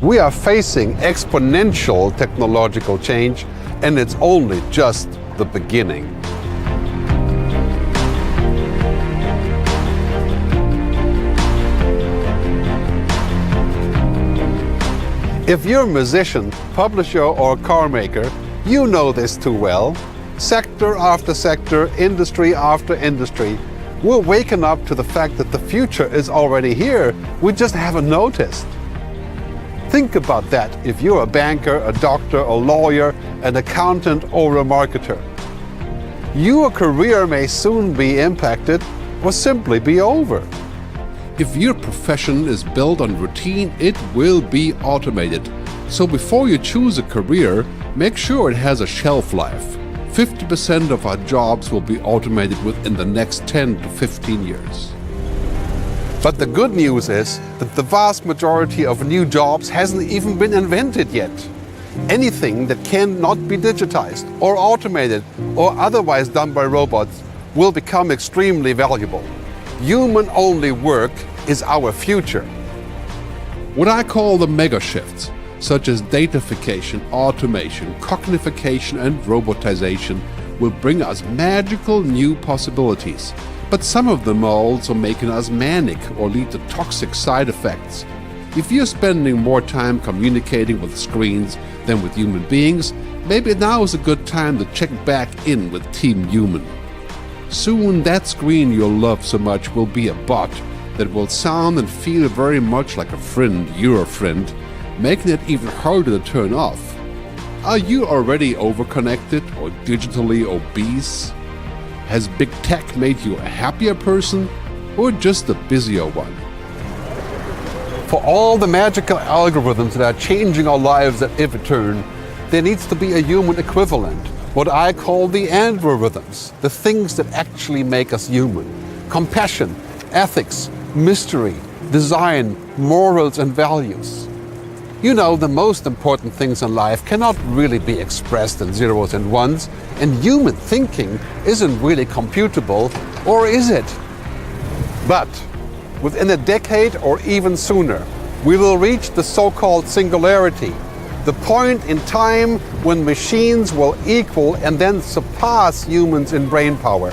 We are facing exponential technological change, and it's only just the beginning. If you're a musician, publisher, or car maker, you know this too well. Sector after sector, industry after industry, we're waking up to the fact that the future is already here. We just haven't noticed. Think about that if you're a banker, a doctor, a lawyer, an accountant, or a marketer. Your career may soon be impacted or simply be over. If your profession is built on routine, it will be automated. So before you choose a career, make sure it has a shelf life. 50% of our jobs will be automated within the next 10 to 15 years. But the good news is that the vast majority of new jobs hasn't even been invented yet. Anything that cannot be digitized or automated or otherwise done by robots will become extremely valuable. Human-only work is our future. What I call the mega shifts, such as datafication, automation, cognification, and robotization, will bring us magical new possibilities. But some of them are also making us manic or lead to toxic side effects. If you're spending more time communicating with screens than with human beings, maybe now is a good time to check back in with Team Human. Soon that screen you'll love so much will be a bot that will sound and feel very much like a friend, your friend, making it even harder to turn off. Are you already overconnected or digitally obese? Has big tech made you a happier person or just a busier one? For all the magical algorithms that are changing our lives at every turn, there needs to be a human equivalent, what I call the androrhythms, the things that actually make us human. Compassion, ethics, mystery, design, morals, and values. You know, the most important things in life cannot really be expressed in zeros and ones, and human thinking isn't really computable, or is it? But within a decade or even sooner, we will reach the so-called singularity, the point in time when machines will equal and then surpass humans in brain power.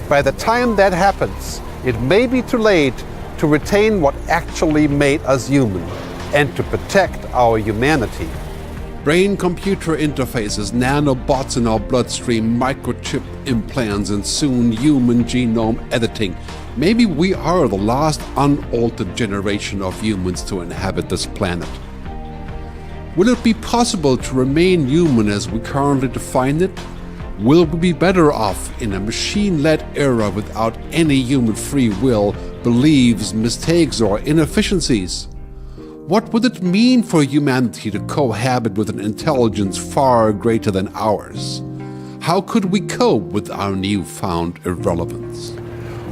By the time that happens, it may be too late to retain what actually made us human and to protect our humanity. Brain-computer interfaces, nanobots in our bloodstream, microchip implants, and soon human genome editing. Maybe we are the last unaltered generation of humans to inhabit this planet. Will it be possible to remain human as we currently define it? Will we be better off in a machine-led era without any human free will, beliefs, mistakes, or inefficiencies? What would it mean for humanity to cohabit with an intelligence far greater than ours? How could we cope with our newfound irrelevance?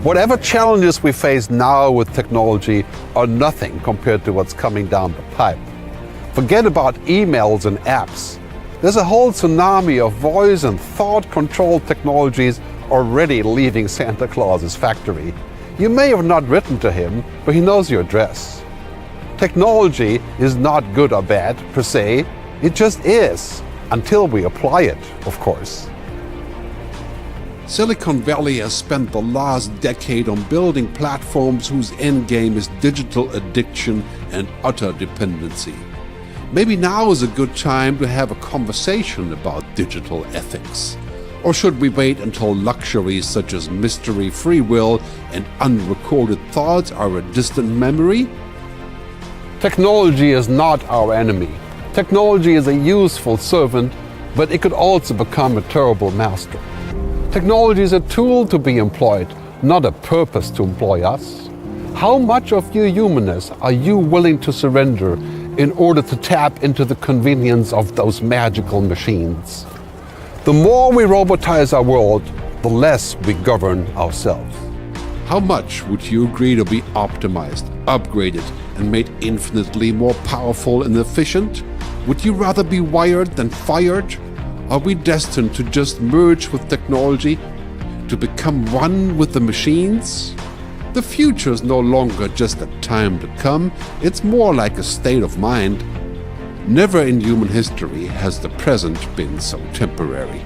Whatever challenges we face now with technology are nothing compared to what's coming down the pipe. Forget about emails and apps. There's a whole tsunami of voice and thought-controlled technologies already leaving Santa Claus's factory. You may have not written to him, but he knows your address. Technology is not good or bad, per se. It just is, until we apply it, of course. Silicon Valley has spent the last decade on building platforms whose endgame is digital addiction and utter dependency. Maybe now is a good time to have a conversation about digital ethics. Or should we wait until luxuries such as mystery, free will, and unrecorded thoughts are a distant memory? Technology is not our enemy. Technology is a useful servant, but it could also become a terrible master. Technology is a tool to be employed, not a purpose to employ us. How much of your humanness are you willing to surrender in order to tap into the convenience of those magical machines? The more we robotize our world, the less we govern ourselves. How much would you agree to be optimized, upgraded, and made infinitely more powerful and efficient? Would you rather be wired than fired? Are we destined to just merge with technology, to become one with the machines? The future is no longer just a time to come, it's more like a state of mind. Never in human history has the present been so temporary.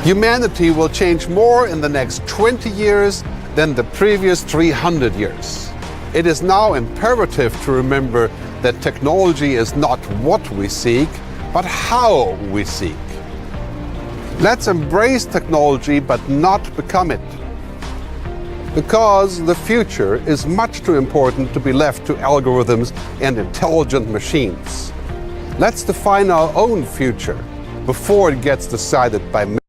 Humanity will change more in the next 20 years than the previous 300 years. It is now imperative to remember that technology is not what we seek, but how we seek. Let's embrace technology but not become it. Because the future is much too important to be left to algorithms and intelligent machines. Let's define our own future before it gets decided by